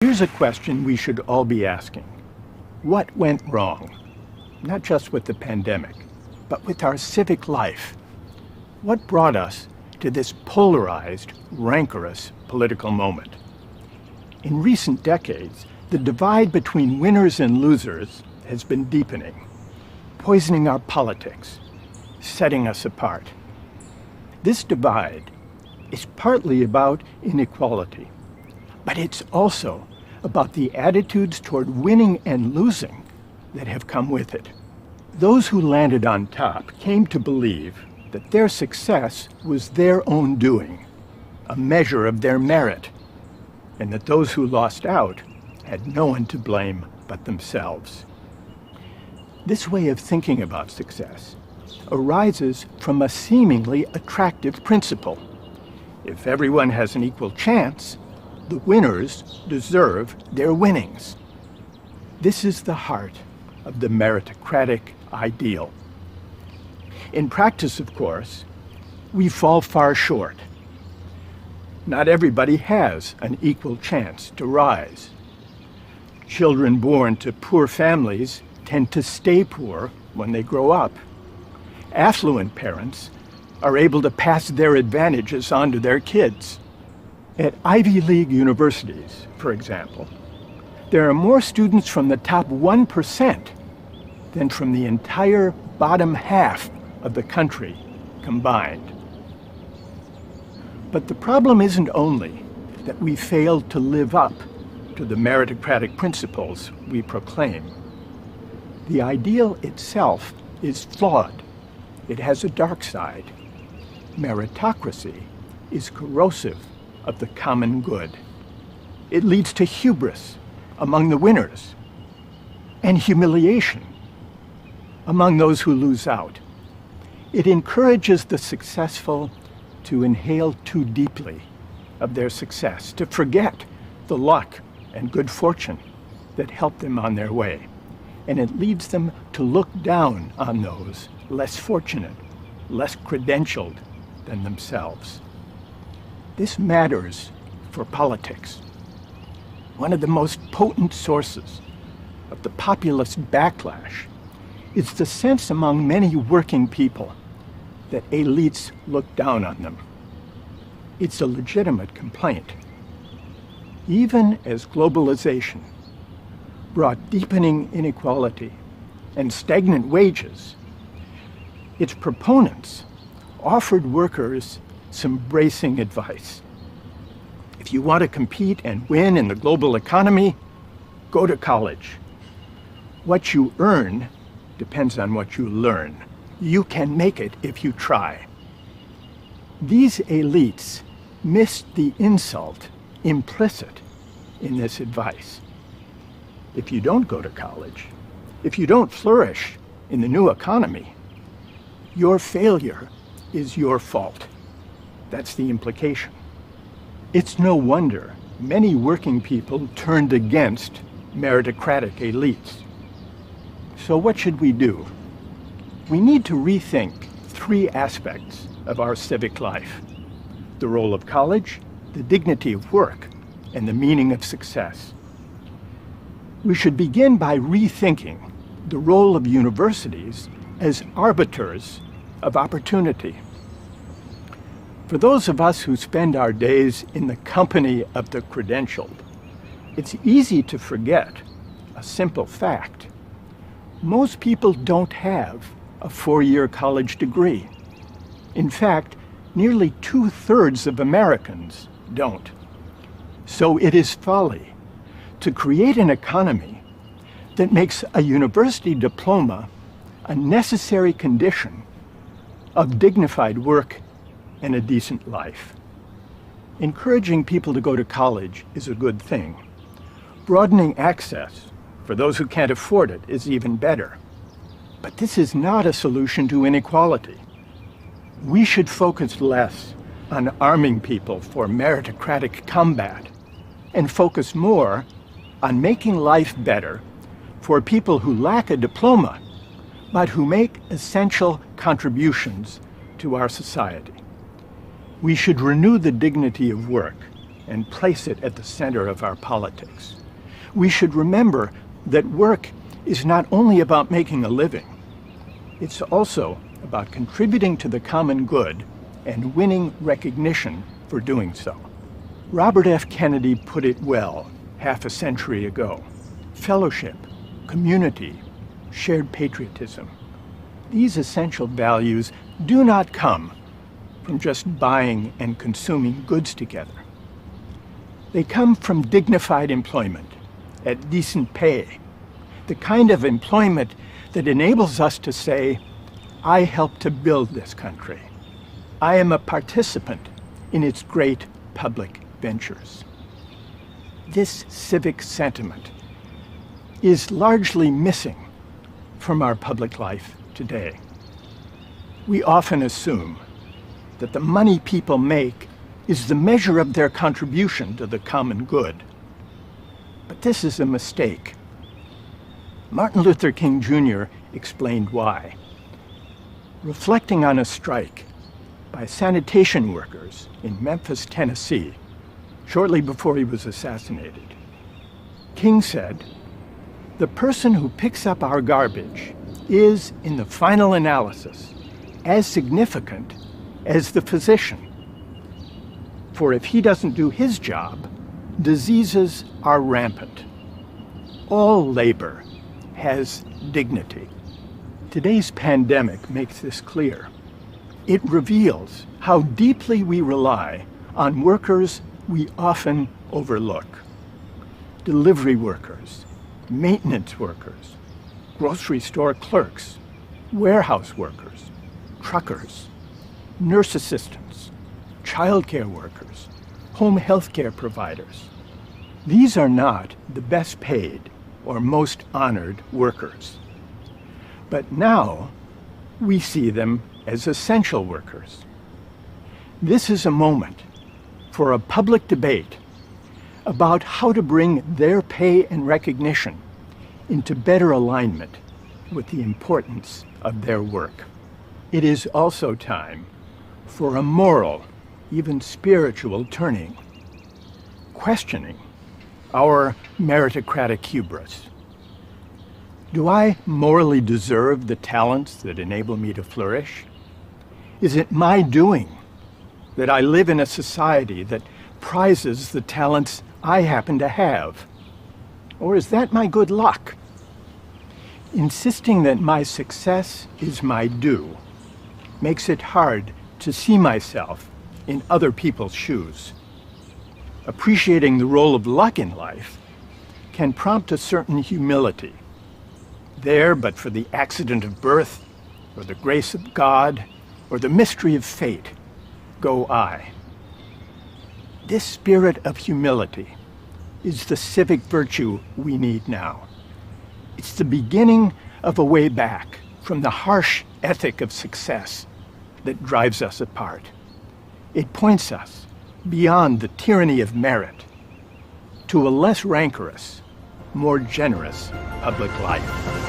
Here's a question we should all be asking. What went wrong? Not just with the pandemic, but with our civic life. What brought us to this polarized, rancorous political moment? In recent decades, the divide between winners and losers has been deepening, poisoning our politics, setting us apart. This divide is partly about inequality, but it's also about the attitudes toward winning and losing that have come with it. Those who landed on top came to believe that their success was their own doing, a measure of their merit, and that those who lost out had no one to blame but themselves. This way of thinking about success arises from a seemingly attractive principle. If everyone has an equal chance, the winners deserve their winnings. This is the heart of the meritocratic ideal. In practice, of course, we fall far short. Not everybody has an equal chance to rise. Children born to poor families tend to stay poor when they grow up. Affluent parents are able to pass their advantages on to their kids. At Ivy League universities, for example, there are more students from the top 1% than from the entire bottom half of the country combined. But the problem isn't only that we failed to live up to the meritocratic principles we proclaim. The ideal itself is flawed. It has a dark side. Meritocracy is corrosive of the common good. It leads to hubris among the winners and humiliation among those who lose out. It encourages the successful to inhale too deeply of their success, to forget the luck and good fortune that helped them on their way. And it leads them to look down on those less fortunate, less credentialed than themselves. This matters for politics. One of the most potent sources of the populist backlash is the sense among many working people that elites look down on them. It's a legitimate complaint. Even as globalization brought deepening inequality and stagnant wages, its proponents offered workers some bracing advice. If you want to compete and win in the global economy, go to college. What you earn depends on what you learn. You can make it if you try. These elites missed the insult implicit in this advice. If you don't go to college, if you don't flourish in the new economy, your failure is your fault. That's the implication. It's no wonder many working people turned against meritocratic elites. So what should we do? We need to rethink three aspects of our civic life: the role of college, the dignity of work, and the meaning of success. We should begin by rethinking the role of universities as arbiters of opportunity. For those of us who spend our days in the company of the credentialed, it's easy to forget a simple fact. Most people don't have a 4-year college degree. In fact, nearly 2/3 of Americans don't. So it is folly to create an economy that makes a university diploma a necessary condition of dignified work and a decent life. Encouraging people to go to college is a good thing. Broadening access for those who can't afford it is even better. But this is not a solution to inequality. We should focus less on arming people for meritocratic combat and focus more on making life better for people who lack a diploma but who make essential contributions to our society. We should renew the dignity of work and place it at the center of our politics. We should remember that work is not only about making a living, it's also about contributing to the common good and winning recognition for doing so. Robert F. Kennedy put it well half a century ago. Fellowship, community, shared patriotism. These essential values do not come from just buying and consuming goods together. They come from dignified employment at decent pay, the kind of employment that enables us to say, I helped to build this country. I am a participant in its great public ventures. This civic sentiment is largely missing from our public life today. We often assume that the money people make is the measure of their contribution to the common good. But this is a mistake. Martin Luther King Jr. explained why. Reflecting on a strike by sanitation workers in Memphis, Tennessee, shortly before he was assassinated, King said, "The person who picks up our garbage is, in the final analysis, as significant as the physician. For if he doesn't do his job, diseases are rampant. All labor has dignity." Today's pandemic makes this clear. It reveals how deeply we rely on workers we often overlook. Delivery workers, maintenance workers, grocery store clerks, warehouse workers, truckers, nurse assistants, childcare workers, home health care providers. These are not the best paid or most honored workers. But now we see them as essential workers. This is a moment for a public debate about how to bring their pay and recognition into better alignment with the importance of their work. It is also time for a moral, even spiritual turning, questioning our meritocratic hubris. Do I morally deserve the talents that enable me to flourish? Is it my doing that I live in a society that prizes the talents I happen to have? Or is that my good luck? Insisting that my success is my due makes it hard to see myself in other people's shoes. Appreciating the role of luck in life can prompt a certain humility. There, but for the accident of birth, or the grace of God, or the mystery of fate, go I. This spirit of humility is the civic virtue we need now. It's the beginning of a way back from the harsh ethic of success that drives us apart. It points us beyond the tyranny of merit to a less rancorous, more generous public life.